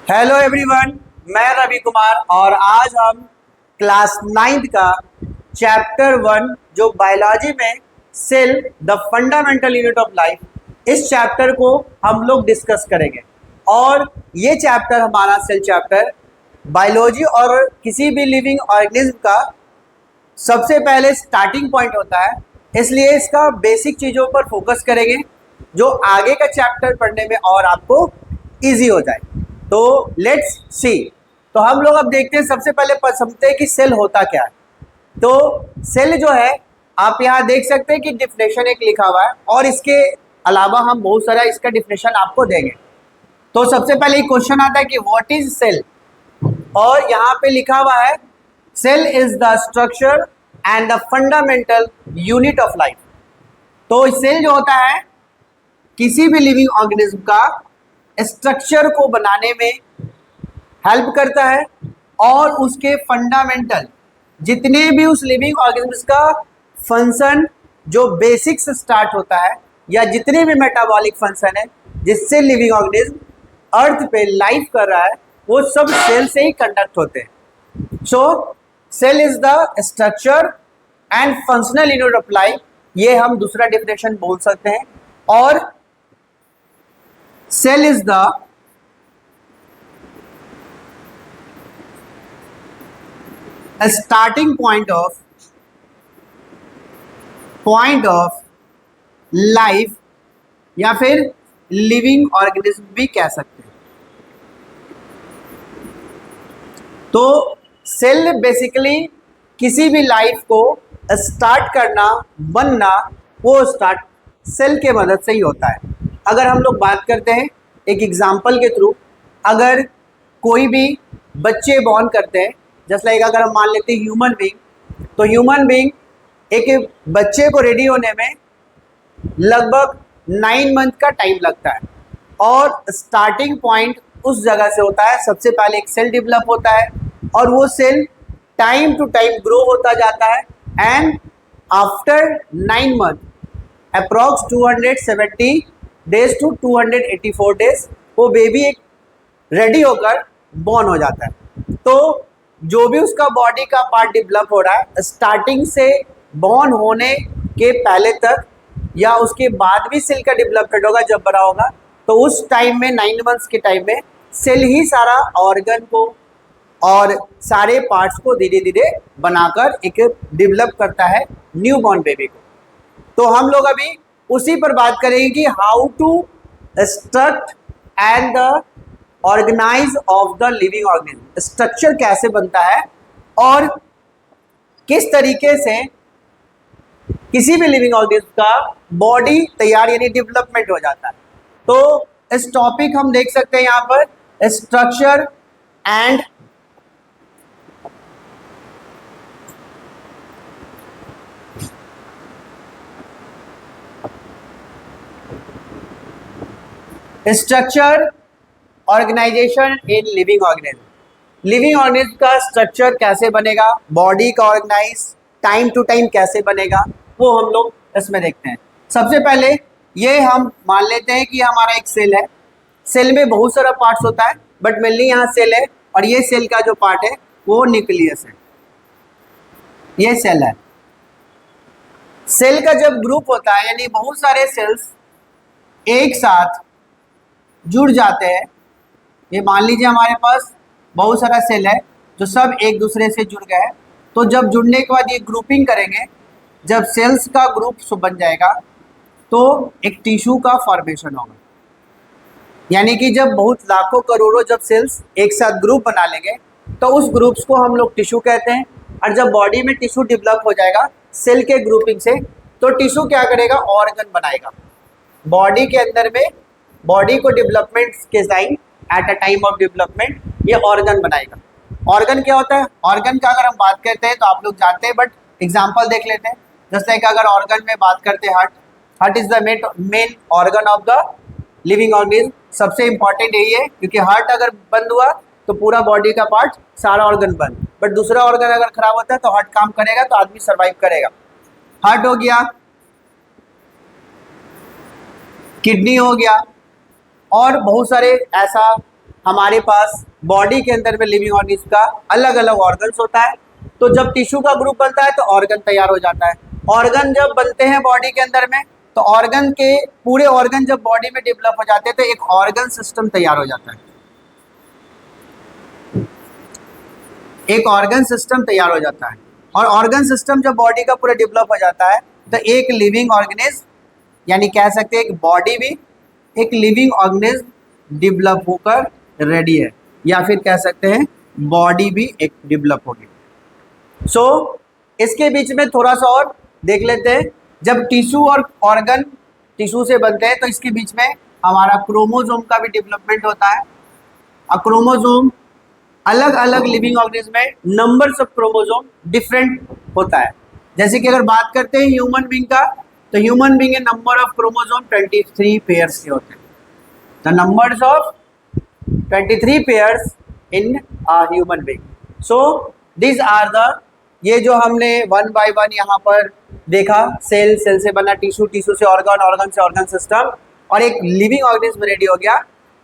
Hello everyone, मैं रवि कुमार और आज हम क्लास 9th का चैप्टर 1 जो बायोलॉजी में cell the fundamental unit of life, इस चैप्टर को हम लोग डिस्कस करेंगे। और ये चैप्टर हमारा सेल चैप्टर बायोलॉजी और किसी भी लिविंग ऑर्गेनिज्म का सबसे पहले स्टार्टिंग पॉइंट होता है, इसलिए इसका बेसिक चीज़ों पर फोकस करेंगे जो आगे का चैप्टर पढ़ने में और आपको ईजी हो जाए। तो लेट्स सी। तो हम लोग अब देखते हैं, सबसे पहले समझते हैं कि सेल होता क्या है। तो सेल जो है, आप यहाँ देख सकते हैं कि डिफिनेशन एक लिखा हुआ है और इसके अलावा हम बहुत सारा इसका डिफिनेशन आपको देंगे। तो सबसे पहले एक क्वेश्चन आता है कि व्हाट इज सेल, और यहाँ पे लिखा हुआ है cell is the structure and the fundamental unit of life. तो सेल जो होता है किसी भी लिविंग ऑर्गेनिज्म का स्ट्रक्चर को बनाने में हेल्प करता है और उसके फंडामेंटल जितने भी उस लिविंग ऑर्गेनिज्म का फंक्शन जो बेसिक से स्टार्ट होता है या जितने भी मेटाबॉलिक फंक्शन है जिससे लिविंग ऑर्गेनिज्म अर्थ पे लाइफ कर रहा है, वो सब सेल से ही कंडक्ट होते हैं। So cell is the structure and functional unit of life, ये हम दूसरा डेफिनेशन बोल सकते हैं। और cell is the starting point of life या फिर लिविंग ऑर्गेनिज्म भी कह सकते हैं। तो सेल बेसिकली किसी भी लाइफ को स्टार्ट करना, बनना, वो स्टार्ट सेल के मदद से ही होता है। अगर हम लोग बात करते हैं एक एग्जाम्पल के थ्रू, अगर कोई भी बच्चे बॉर्न करते हैं, जस्ट लाइक अगर हम मान लेते हैं ह्यूमन बीइंग, तो ह्यूमन बीइंग एक बच्चे को रेडी होने में लगभग 9 मंथ का टाइम लगता है और स्टार्टिंग पॉइंट उस जगह से होता है। सबसे पहले एक सेल डेवलप होता है और वो cell time to time grow होता जाता है and after 9 month approx 270 days to 284 days वो बेबी एक रेडी होकर बॉर्न हो जाता है। तो जो भी उसका बॉडी का पार्ट डेवलप हो रहा है स्टार्टिंग से बॉर्न होने के पहले तक या उसके बाद भी सेल का डेवलपमेंट होगा जब बड़ा होगा, तो उस टाइम में 9 मंथ्स के टाइम में सेल ही सारा ऑर्गन को और सारे पार्ट्स को धीरे धीरे बनाकर एक डेवलप करता है न्यू बॉर्न बेबी को। तो हम लोग अभी उसी पर बात करेंगे कि how to struct and the organise of the living organism, structure कैसे बनता है और किस तरीके से किसी भी लिविंग ऑर्गेनिज्म का बॉडी तैयार यानी डेवलपमेंट हो जाता है। तो इस टॉपिक हम देख सकते हैं यहाँ पर structure and structure organisation in living organism. Living organism का स्ट्रक्चर कैसे बनेगा, बॉडी का ऑर्गेनाइज टाइम टू टाइम कैसे बनेगा, वो हम लोग इसमें देखते हैं। सबसे पहले ये हम मान लेते हैं कि हमारा एक सेल है। सेल में बहुत सारा पार्ट्स होता है बट मेनली यहाँ सेल है और ये सेल का जो पार्ट है वो न्यूक्लियस है, ये सेल है। सेल का जब ग्रुप होता है यानी बहुत सारे सेल्स एक साथ जुड़ जाते हैं, ये मान लीजिए हमारे पास बहुत सारा सेल है जो सब एक दूसरे से जुड़ गए हैं, तो जब जुड़ने के बाद ये ग्रुपिंग करेंगे, जब सेल्स का ग्रुप बन जाएगा तो एक टिश्यू का फॉर्मेशन होगा। यानी कि जब बहुत लाखों करोड़ों जब सेल्स एक साथ ग्रुप बना लेंगे तो उस ग्रुप्स को हम लोग टिश्यू कहते हैं। और जब बॉडी में टिश्यू डेवलप हो जाएगा सेल के ग्रुपिंग से, तो टिश्यू क्या करेगा, ऑर्गन बनाएगा। बॉडी के अंदर में बॉडी को डेवलपमेंट के time, at a time of development, ये ऑर्गन बनाएगा। ऑर्गन क्या होता है, ऑर्गन का अगर हम बात करते हैं तो आप लोग जानते हैं बट एग्जांपल देख लेते हैं। जैसे कि अगर ऑर्गन में बात करते हैं heart is the main organ of the living organism. सबसे इंपॉर्टेंट यही है क्योंकि हार्ट अगर बंद हुआ तो पूरा बॉडी का पार्ट सारा ऑर्गन बंद, बट दूसरा ऑर्गन अगर खराब होता है तो हार्ट काम करेगा तो आदमी सर्वाइव करेगा। हार्ट हो गया, किडनी हो गया और बहुत सारे ऐसा हमारे पास बॉडी के अंदर में लिविंग ऑर्गेनिज्म का अलग अलग ऑर्गन्स होता है। तो जब टिश्यू का ग्रुप बनता है तो ऑर्गन तैयार हो जाता है। ऑर्गन जब बनते हैं बॉडी के अंदर में तो ऑर्गन के पूरे ऑर्गन जब बॉडी में डेवलप हो जाते हैं तो एक ऑर्गन सिस्टम तैयार हो जाता है। एक ऑर्गन सिस्टम तैयार हो जाता है और ऑर्गन सिस्टम जब बॉडी का पूरा डेवलप हो जाता है तो एक लिविंग ऑर्गेनिज्म, यानी कह सकते हैं एक बॉडी भी एक लिविंग ऑर्गेनिज्म डेवलप होकर रेडी है, या फिर कह सकते हैं बॉडी भी एक डेवलप होगी। सो इसके बीच में थोड़ा सा और देख लेते हैं। जब टिश्यू और ऑर्गन टिश्यू से बनते हैं तो इसके बीच में हमारा क्रोमोसोम का भी डेवलपमेंट होता है। क्रोमोसोम अलग अलग लिविंग ऑर्गेनिज्म में नंबर्स ऑफ क्रोमोसोम डिफरेंट होता है। जैसे कि अगर बात करते हैं ह्यूमन बीइंग का, तो ह्यूमन बीइंग के नंबर ऑफ क्रोमोसोम 23 पेयर्स के होते हैं। The numbers of 23 pairs in a human being. So this are the, ये जो हमने वन बाय वन यहाँ पर देखा, सेल, सेल से बना टिश्यू, टिश्यू से ऑर्गन, ऑर्गन से ऑर्गन सिस्टम और एक लिविंग ऑर्गेनिज्म रेडी हो गया।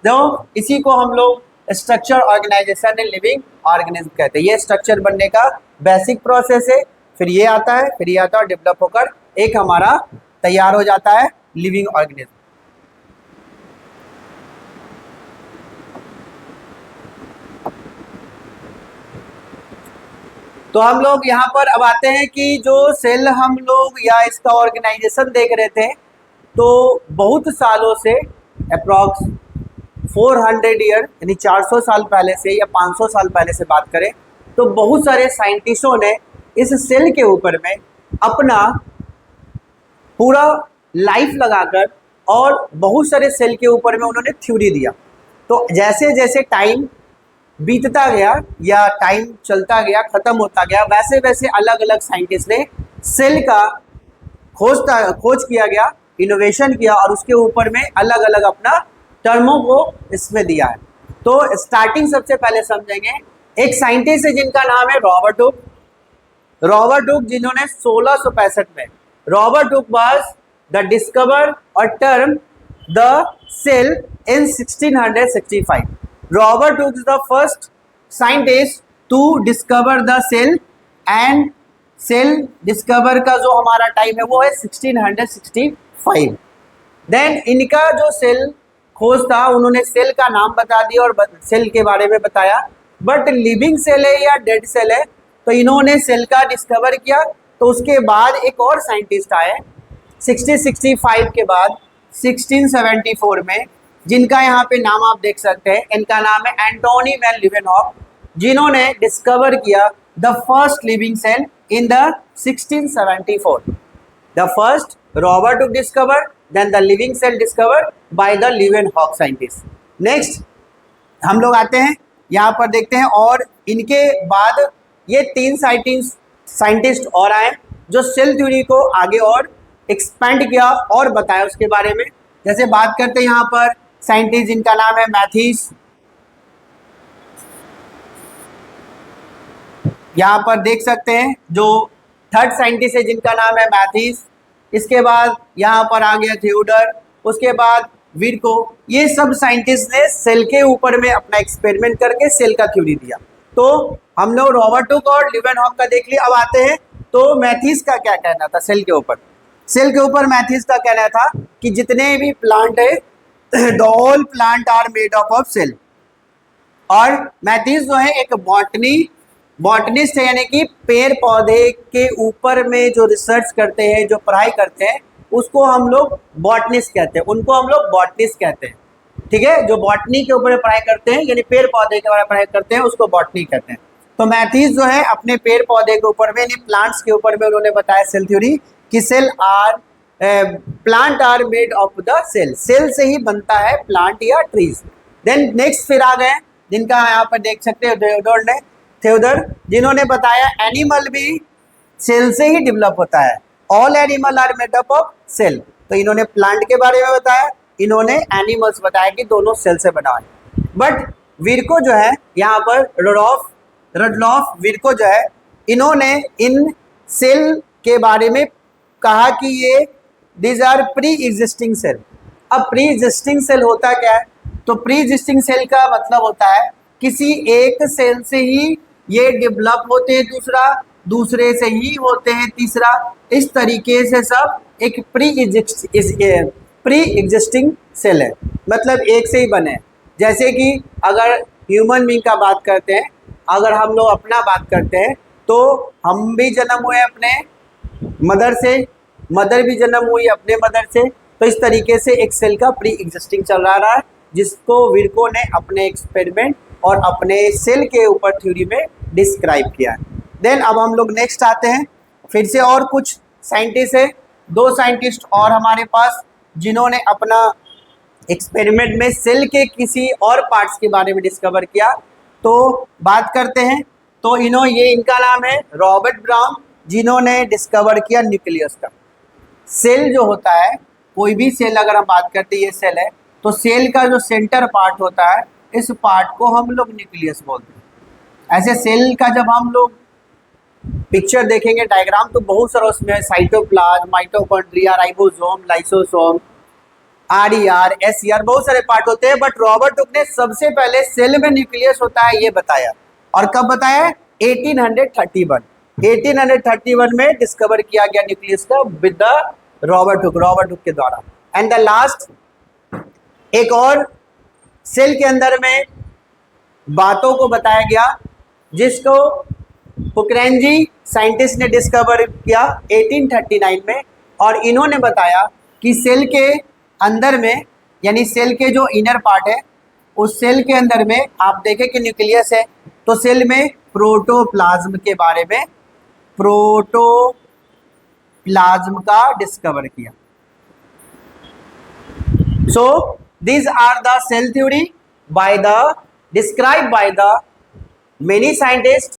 तो इसी को हम लोग structure organisation and living organism कहते हैं। ये स्ट्रक्चर बनने का बेसिक प्रोसेस है, फिर ये आता है, फिर ये आता है और डेवलप होकर एक हमारा तैयार हो जाता है लिविंग ऑर्गेनिज्म। तो हम लोग यहाँ पर अब आते हैं कि जो सेल हम लोग या इसका ऑर्गेनाइजेशन देख रहे थे, तो बहुत सालों से अप्रॉक्स 400 ईयर यानी 400 साल पहले से या 500 साल पहले से बात करें तो बहुत सारे साइंटिस्टों ने इस सेल के ऊपर में अपना पूरा लाइफ लगाकर और बहुत सारे सेल के ऊपर में उन्होंने थ्योरी दिया। तो जैसे जैसे टाइम बीतता गया या टाइम चलता गया, ख़त्म होता गया, वैसे वैसे अलग अलग साइंटिस्ट ने सेल का खोज किया गया, इनोवेशन किया और उसके ऊपर में अलग अलग अपना टर्मों को इसमें दिया है। तो स्टार्टिंग सबसे पहले समझेंगे, एक साइंटिस्ट है जिनका नाम है रॉबर्ट हुक। रॉबर्ट हुक जिन्होंने 1665 में, Robert Hooke was the discover और term the cell in 1665। Robert Hooke is the first scientist to discover the cell and cell discover का जो हमारा टाइम है वो है 1665। देन इनका जो सेल खोज था, उन्होंने सेल का नाम बता दिया और सेल के बारे में बताया, बट लिविंग सेल है या डेड सेल है, तो इन्होंने सेल का डिस्कवर किया। तो उसके बाद एक और साइंटिस्ट आए 1665 के बाद 1674 में, जिनका यहाँ पे नाम आप देख सकते हैं, इनका नाम है एंटोनी वैन लीवेनहॉक, जिन्होंने डिस्कवर किया the first living cell in the 1674। The first Robert Hooke discover, then the living cell discovered by the Leeuwenhoek scientist। Next हम लोग आते हैं यहाँ पर देखते हैं, और इनके बाद ये 3 साइंटिस्ट और आए जो सेल थ्योरी को आगे और एक्सपेंड किया और बताया उसके बारे में। जैसे बात करते हैं यहाँ पर साइंटिस्ट जिनका नाम है मैथीस, यहाँ पर देख सकते हैं जो थर्ड साइंटिस्ट है जिनका नाम है मैथीस। इसके बाद यहाँ पर आ गया थियोडर, उसके बाद विर्को। ये सब साइंटिस्ट ने सेल के ऊपर में अपना एक्सपेरिमेंट करके सेल का थ्योरी दिया। तो हम लोग रॉबर्ट हुक और लीवेनहॉक का देख लिया। अब आते हैं तो मैथीस का क्या कहना था सेल के ऊपर। सेल के ऊपर मैथीस का कहना था कि जितने भी प्लांट है the all plant are made of cell. और मैथीस जो है एक बॉटनिस्ट है, यानी कि पेड़ पौधे के ऊपर में जो रिसर्च करते हैं, जो पढ़ाई करते हैं, उसको हम लोग बॉटनिस्ट कहते हैं, उनको हम लोग बॉटनिस्ट कहते हैं। ठीक है, जो बॉटनी के ऊपर पढ़ाई करते हैं यानी पेड़ पौधे के बारे में पढ़ाई करते हैं उसको बॉटनी कहते हैं। तो मैथीस जो है अपने पेड़ पौधे के ऊपर में यानी प्लांट्स के ऊपर में उन्होंने बताया सेल थ्योरी कि plant are made of the cell, cell से ही बनता है प्लांट या ट्रीज। देन नेक्स्ट फिर आ गए जिनका यहाँ पर देख सकते हो थियोडर, जिन्होंने बताया एनिमल भी सेल से ही डेवलप होता है, all animal are made up of cell. तो इन्होंने प्लांट के बारे में बताया, इन्होंने एनिमल्स बताया कि दोनों सेल से बना है। बट विर्को जो है यहाँ पर रडलॉफ विर्को जो है, इन्होंने इन सेल के बारे में कहा कि ये these are pre existing cell. अब प्री एग्जिस्टिंग सेल होता क्या है? तो प्री एग्जिस्टिंग सेल का मतलब होता है किसी एक सेल से ही ये डेवलप होते हैं, दूसरे से ही होते हैं तीसरा, इस तरीके से सब एक प्री एग्जिस्टिंग सेल है, मतलब एक से ही बने। जैसे कि अगर ह्यूमन बीइंग का बात करते हैं, अगर हम लोग अपना बात करते हैं तो हम भी जन्म हुए अपने मदर से, मदर भी जन्म हुई अपने मदर से। तो इस तरीके से एक सेल का प्री एग्जिस्टिंग चल रहा है, जिसको विर्को ने अपने एक्सपेरिमेंट और अपने सेल के ऊपर थ्योरी में डिस्क्राइब किया है। देन अब हम लोग नेक्स्ट आते हैं, फिर से और कुछ साइंटिस्ट है, 2 साइंटिस्ट और हमारे पास, जिन्होंने अपना एक्सपेरिमेंट में सेल के किसी और पार्ट्स के बारे में डिस्कवर किया। तो बात करते हैं, तो इनका नाम है रॉबर्ट ब्राउन, जिन्होंने डिस्कवर किया न्यूक्लियस का। सेल जो होता है, कोई भी सेल अगर हम बात करते हैं ये सेल है, तो सेल का जो सेंटर पार्ट होता है, इस पार्ट को हम लोग न्यूक्लियस बोलते हैं। ऐसे सेल का जब हम लोग पिक्चर देखेंगे, डायग्राम, तो बहुत सारा उसमें cytoplasm, mitochondria, ribosome, lysosome, RER, SER, बहुत सारे पार्ट होते हैं। बट रॉबर्ट हुक ने सबसे पहले सेल में न्यूक्लियस होता है ये बताया। और कब बताया? 1831 में डिस्कवर किया गया न्यूक्लियस का विद द रॉबर्ट हुक के द्वारा। एंड द लास्ट एक और सेल के अंदर में बातों को बताया गया, जिसको पुकरेंजी साइंटिस्ट ने डिस्कवर किया 1839 में। और इन्होंने बताया कि सेल के अंदर में, यानी सेल के जो इनर पार्ट है, उस सेल के अंदर में आप देखें कि न्यूक्लियस है, तो सेल में प्रोटोप्लाज्म के बारे में, प्रोटोप्लाज्म का डिस्कवर किया। सो these are the cell theory described by the many scientists